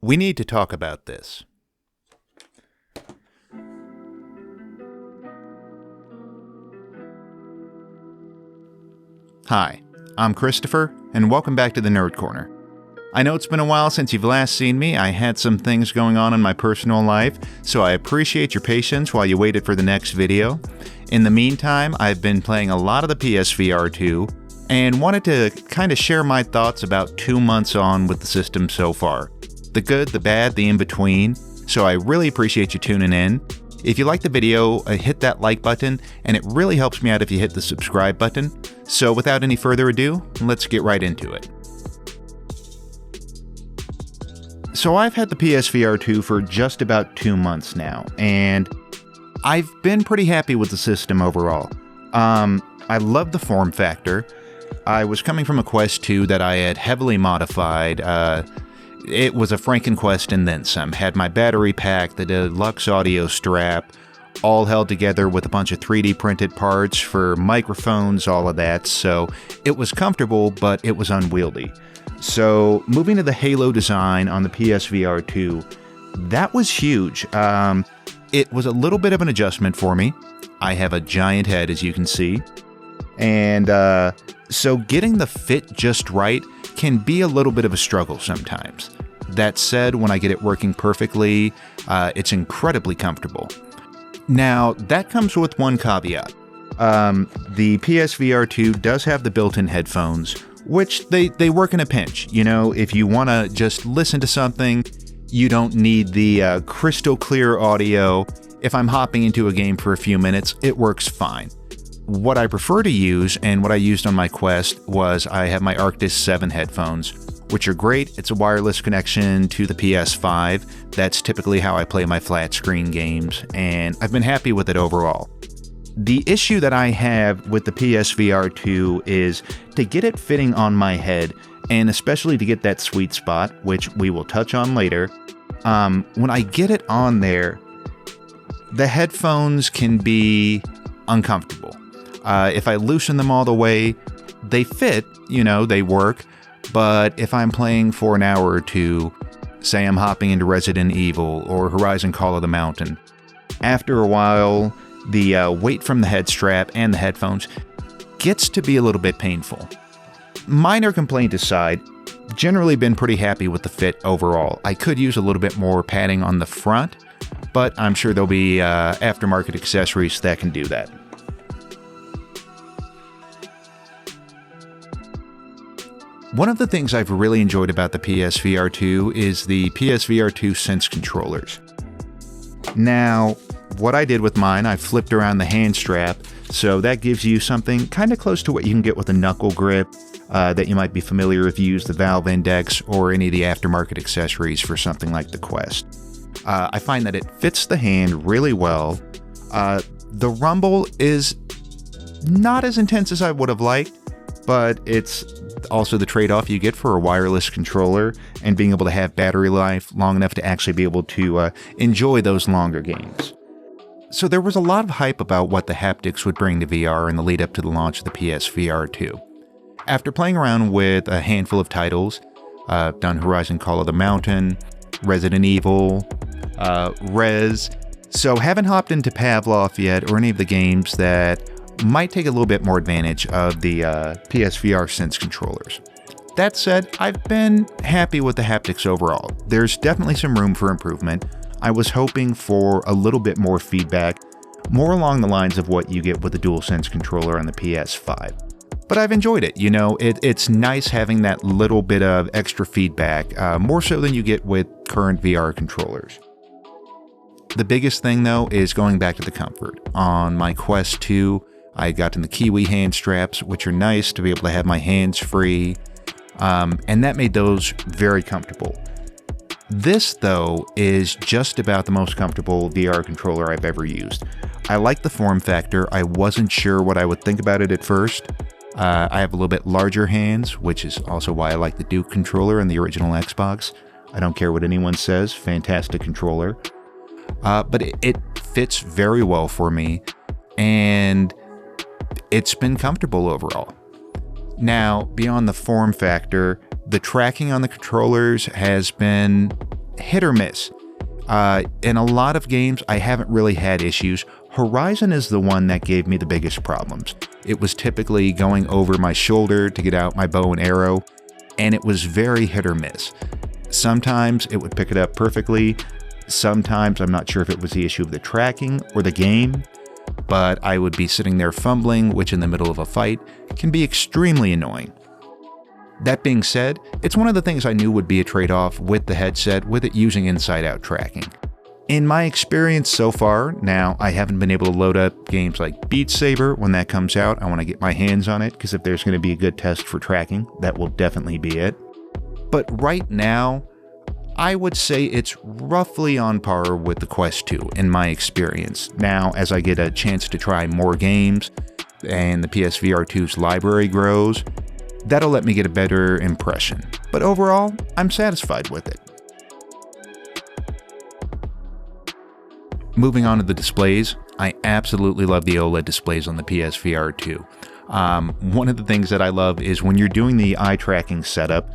We need to talk about this. Hi, I'm Christopher, and welcome back to the Nerd Corner. I know it's been a while since you've last seen me. I had some things going on in my personal life, so I appreciate your patience while you waited for the next video. In the meantime, I've been playing a lot of the PSVR2, and wanted to kind of share my thoughts about 2 months on with the system so far. The good, the bad, the in-between, so I really appreciate you tuning in. If you like the video, hit that like button, and it really helps me out if you hit the subscribe button. So without any further ado, let's get right into it. So I've had the PSVR2 for just about 2 months now, and I've been pretty happy with the system overall. I love the form factor. I was coming from a Quest 2 that I had heavily modified. It was a FrankenQuest and then some. Had my battery pack, the deluxe audio strap, all held together with a bunch of 3D printed parts for microphones, all of that. So it was comfortable, but it was unwieldy. So moving to the Halo design on the PSVR2, that was huge. It was a little bit of an adjustment for me. I have a giant head, as you can see. And so getting the fit just right can be a little bit of a struggle sometimes. That said, when I get it working perfectly, it's incredibly comfortable. Now, that comes with one caveat. The PSVR2 does have the built-in headphones, which they work in a pinch. You know, if you want to just listen to something, you don't need the crystal clear audio. If I'm hopping into a game for a few minutes, it works fine. What I prefer to use, and what I used on my Quest, was I have my Arctis 7 headphones, which are great. It's a wireless connection to the PS5. That's typically how I play my flat screen games, and I've been happy with it overall. The issue that I have with the PSVR2 is to get it fitting on my head, and especially to get that sweet spot, which we will touch on later. When I get it on there, the headphones can be uncomfortable. If I loosen them all the way, they fit, you know, they work. But if I'm playing for an hour or two, say I'm hopping into Resident Evil or Horizon Call of the Mountain, after a while, the weight from the head strap and the headphones gets to be a little bit painful. Minor complaint aside, generally been pretty happy with the fit overall. I could use a little bit more padding on the front, but I'm sure there'll be aftermarket accessories that can do that. One of the things I've really enjoyed about the PSVR2 is the PSVR2 Sense controllers. Now, what I did with mine, I flipped around the hand strap, so that gives you something kind of close to what you can get with a knuckle grip that you might be familiar if you use the Valve Index or any of the aftermarket accessories for something like the Quest. I find that it fits the hand really well. The rumble is not as intense as I would have liked, but it's also the trade-off you get for a wireless controller and being able to have battery life long enough to actually be able to enjoy those longer games. So there was a lot of hype about what the haptics would bring to VR in the lead up to the launch of the PSVR2. After playing around with a handful of titles, done Horizon Call of the Mountain, Resident Evil, Rez, so haven't hopped into Pavlov yet or any of the games that might take a little bit more advantage of the PSVR Sense controllers. That said, I've been happy with the haptics overall. There's definitely some room for improvement. I was hoping for a little bit more feedback, more along the lines of what you get with the DualSense controller on the PS5. But I've enjoyed it. You know, it's nice having that little bit of extra feedback, more so than you get with current VR controllers. The biggest thing, though, is going back to the comfort. On my Quest 2, I got in the Kiwi hand straps, which are nice to be able to have my hands free, and that made those very comfortable. This, though, is just about the most comfortable VR controller I've ever used. I like the form factor. I wasn't sure what I would think about it at first. I have a little bit larger hands, which is also why I like the Duke controller in the original Xbox. I don't care what anyone says, fantastic controller. But it fits very well for me, and it's been comfortable overall. Now, beyond the form factor, the tracking on the controllers has been hit or miss. In a lot of games, I haven't really had issues. Horizon is the one that gave me the biggest problems. It was typically going over my shoulder to get out my bow and arrow, and it was very hit or miss. Sometimes it would pick it up perfectly. Sometimes I'm not sure if it was the issue of the tracking or the game, but I would be sitting there fumbling, which in the middle of a fight can be extremely annoying. That being said, it's one of the things I knew would be a trade-off with the headset, with it using inside-out tracking. In my experience so far, now I haven't been able to load up games like Beat Saber when that comes out. I want to get my hands on it, because if there's going to be a good test for tracking, that will definitely be it. But right now, I would say it's roughly on par with the Quest 2 in my experience. Now, as I get a chance to try more games, and the PSVR2's library grows, that'll let me get a better impression. But overall, I'm satisfied with it. Moving on to the displays, I absolutely love the OLED displays on the PSVR2. One of the things that I love is when you're doing the eye tracking setup,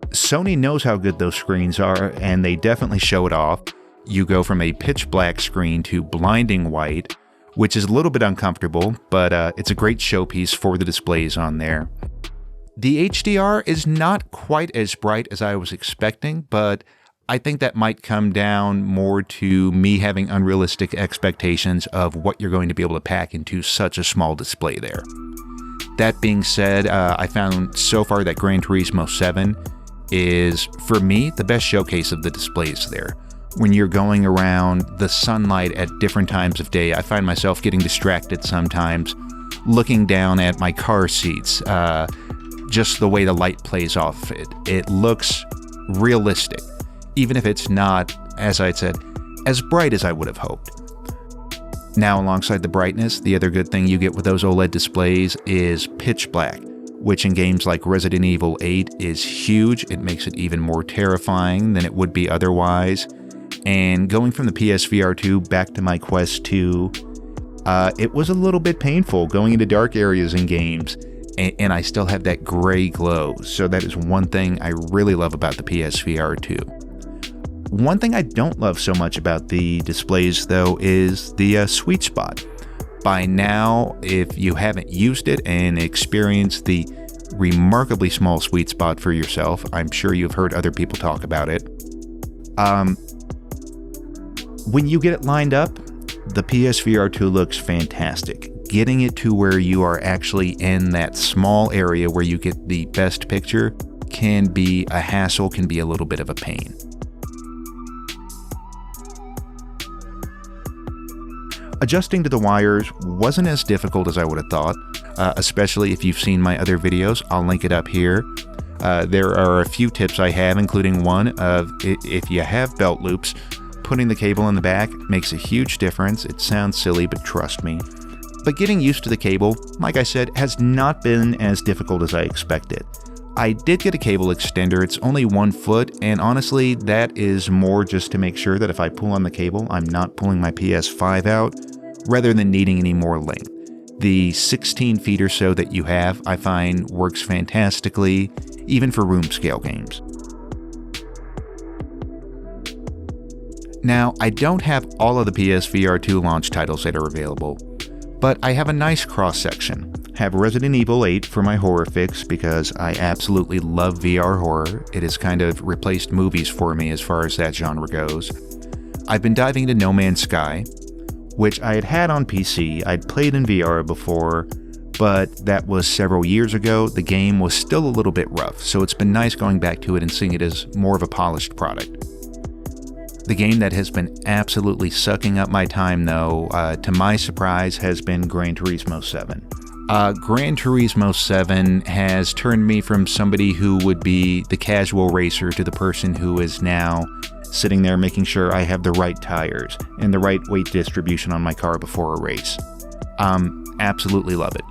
Sony knows how good those screens are, and they definitely show it off. You go from a pitch black screen to blinding white, which is a little bit uncomfortable, but it's a great showpiece for the displays on there. The HDR is not quite as bright as I was expecting, but I think that might come down more to me having unrealistic expectations of what you're going to be able to pack into such a small display there. That being said, I found so far that Gran Turismo 7 is, for me, the best showcase of the displays there. When you're going around the sunlight at different times of day, I find myself getting distracted sometimes, looking down at my car seats, just the way the light plays off it. It looks realistic, even if it's not, as I said, as bright as I would have hoped. Now, alongside the brightness, the other good thing you get with those OLED displays is pitch black, which in games like Resident Evil 8 is huge. It makes it even more terrifying than it would be otherwise. And going from the PSVR2 back to my Quest 2, it was a little bit painful going into dark areas in games, and I still have that gray glow. So that is one thing I really love about the PSVR2. One thing I don't love so much about the displays, though, is the sweet spot. By now, if you haven't used it and experienced the remarkably small sweet spot for yourself, I'm sure you've heard other people talk about it. When you get it lined up, the PSVR2 looks fantastic. Getting it to where you are actually in that small area where you get the best picture can be a hassle, can be a little bit of a pain. Adjusting to the wires wasn't as difficult as I would have thought, especially if you've seen my other videos. I'll link it up here. There are a few tips I have, including one of if you have belt loops, putting the cable in the back makes a huge difference. It sounds silly, but trust me. But getting used to the cable, like I said, has not been as difficult as I expected. I did get a cable extender. It's only 1 foot, and honestly, that is more just to make sure that if I pull on the cable, I'm not pulling my PS5 out, rather than needing any more length. The 16 feet or so that you have, I find, works fantastically, even for room scale games. Now, I don't have all of the PSVR2 launch titles that are available, but I have a nice cross-section. Have Resident Evil 8 for my horror fix because I absolutely love VR horror. It has kind of replaced movies for me as far as that genre goes. I've been diving into No Man's Sky, which I had on PC. I'd played in VR before, but that was several years ago. The game was still a little bit rough, so it's been nice going back to it and seeing it as more of a polished product. The game that has been absolutely sucking up my time, though, to my surprise, has been Gran Turismo 7. Gran Turismo 7 has turned me from somebody who would be the casual racer to the person who is now sitting there making sure I have the right tires and the right weight distribution on my car before a race. Absolutely love it.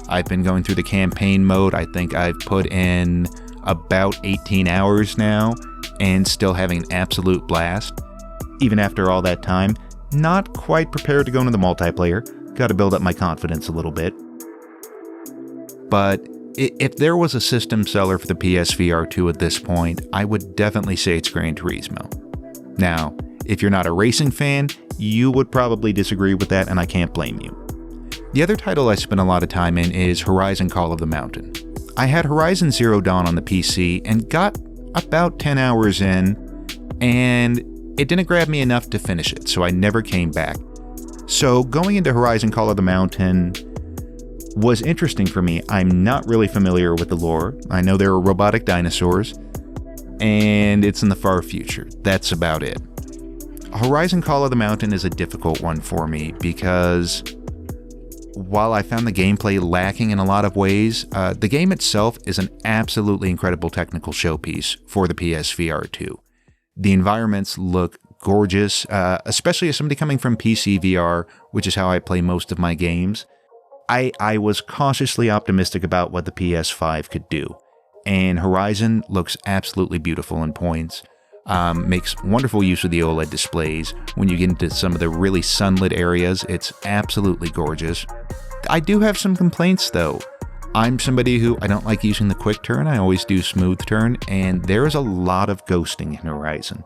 I've been going through the campaign mode. I think I've put in about 18 hours now and still having an absolute blast. Even after all that time, not quite prepared to go into the multiplayer. Got to build up my confidence a little bit. But if there was a system seller for the PSVR2 at this point, I would definitely say it's Gran Turismo. Now, if you're not a racing fan, you would probably disagree with that, and I can't blame you. The other title I spent a lot of time in is Horizon Call of the Mountain. I had Horizon Zero Dawn on the PC and got about 10 hours in, and it didn't grab me enough to finish it, so I never came back. So going into Horizon Call of the Mountain was interesting for me. I'm not really familiar with the lore. I know there are robotic dinosaurs, and it's in the far future. That's about it. Horizon Call of the Mountain is a difficult one for me because while I found the gameplay lacking in a lot of ways, the game itself is an absolutely incredible technical showpiece for the PSVR2. The environments look gorgeous, especially as somebody coming from PSVR, which is how I play most of my games. I was cautiously optimistic about what the PS5 could do, and Horizon looks absolutely beautiful in points. Makes wonderful use of the OLED displays. When you get into some of the really sunlit areas, it's absolutely gorgeous. I do have some complaints though. I'm somebody who I don't like using the quick turn, I always do smooth turn, and there is a lot of ghosting in Horizon.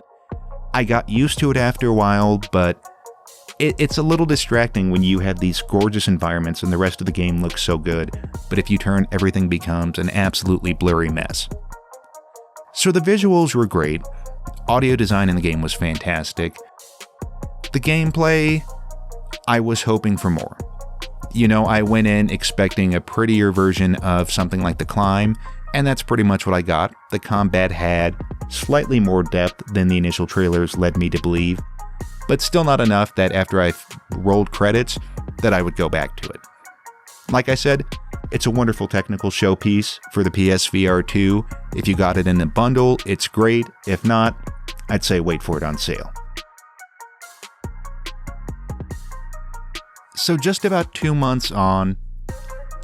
I got used to it after a while, but it's a little distracting when you have these gorgeous environments and the rest of the game looks so good, but if you turn, everything becomes an absolutely blurry mess. So the visuals were great. Audio design in the game was fantastic. The gameplay, I was hoping for more. You know, I went in expecting a prettier version of something like The Climb, and that's pretty much what I got. The combat had slightly more depth than the initial trailers led me to believe, but still not enough that after I rolled credits, that I would go back to it. Like I said, it's a wonderful technical showpiece for the PSVR2. If you got it in a bundle, it's great. If not, I'd say wait for it on sale. So just about 2 months on,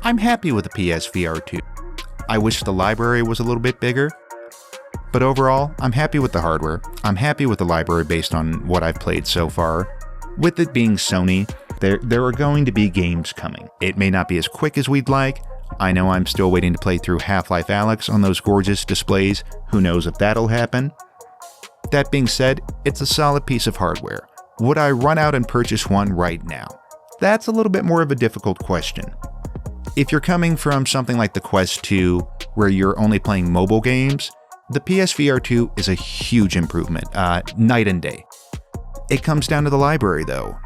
I'm happy with the PSVR2. I wish the library was a little bit bigger, but overall, I'm happy with the hardware. I'm happy with the library based on what I've played so far. With it being Sony, there are going to be games coming. It may not be as quick as we'd like. I know I'm still waiting to play through Half-Life Alyx on those gorgeous displays. Who knows if that'll happen? That being said, it's a solid piece of hardware. Would I run out and purchase one right now? That's a little bit more of a difficult question. If you're coming from something like the Quest 2, where you're only playing mobile games, the PSVR2 is a huge improvement, night and day. It comes down to the library though.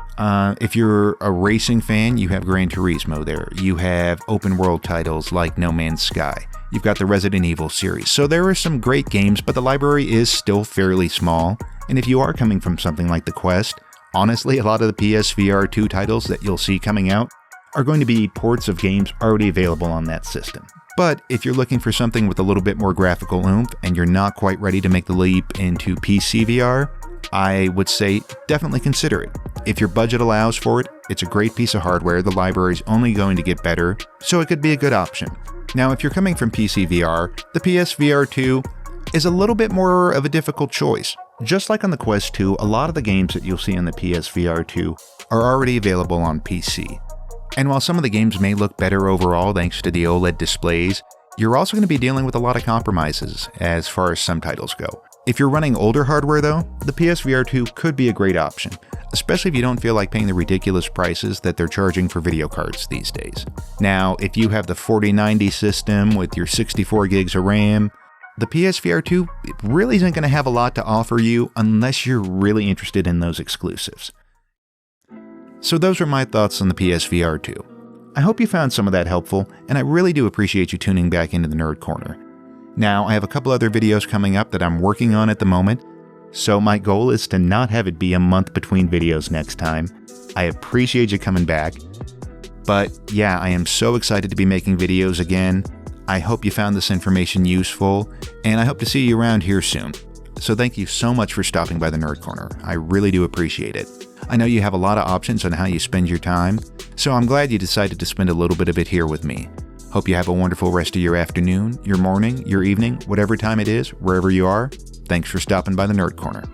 If you're a racing fan, you have Gran Turismo there. You have open world titles like No Man's Sky. You've got the Resident Evil series. So there are some great games, but the library is still fairly small. And if you are coming from something like the Quest, honestly, a lot of the PSVR2 titles that you'll see coming out are going to be ports of games already available on that system. But if you're looking for something with a little bit more graphical oomph and you're not quite ready to make the leap into PSVR, I would say definitely consider it. If your budget allows for it, it's a great piece of hardware. The library is only going to get better, so it could be a good option. Now, if you're coming from PSVR, the PSVR2 is a little bit more of a difficult choice. Just like on the Quest 2, a lot of the games that you'll see on the PSVR2 are already available on PC. And while some of the games may look better overall thanks to the OLED displays, you're also going to be dealing with a lot of compromises as far as some titles go. If you're running older hardware though, the PSVR2 could be a great option, especially if you don't feel like paying the ridiculous prices that they're charging for video cards these days. Now, if you have the 4090 system with your 64 gigs of RAM, the PSVR2 really isn't going to have a lot to offer you unless you're really interested in those exclusives. So those are my thoughts on the PSVR2. I hope you found some of that helpful, and I really do appreciate you tuning back into the Nerd Corner. Now, I have a couple other videos coming up that I'm working on at the moment, so my goal is to not have it be a month between videos next time. I appreciate you coming back, but yeah, I am so excited to be making videos again. I hope you found this information useful, and I hope to see you around here soon. So thank you so much for stopping by the Nerd Corner. I really do appreciate it. I know you have a lot of options on how you spend your time, so I'm glad you decided to spend a little bit of it here with me. Hope you have a wonderful rest of your afternoon, your morning, your evening, whatever time it is, wherever you are. Thanks for stopping by the Nerd Corner.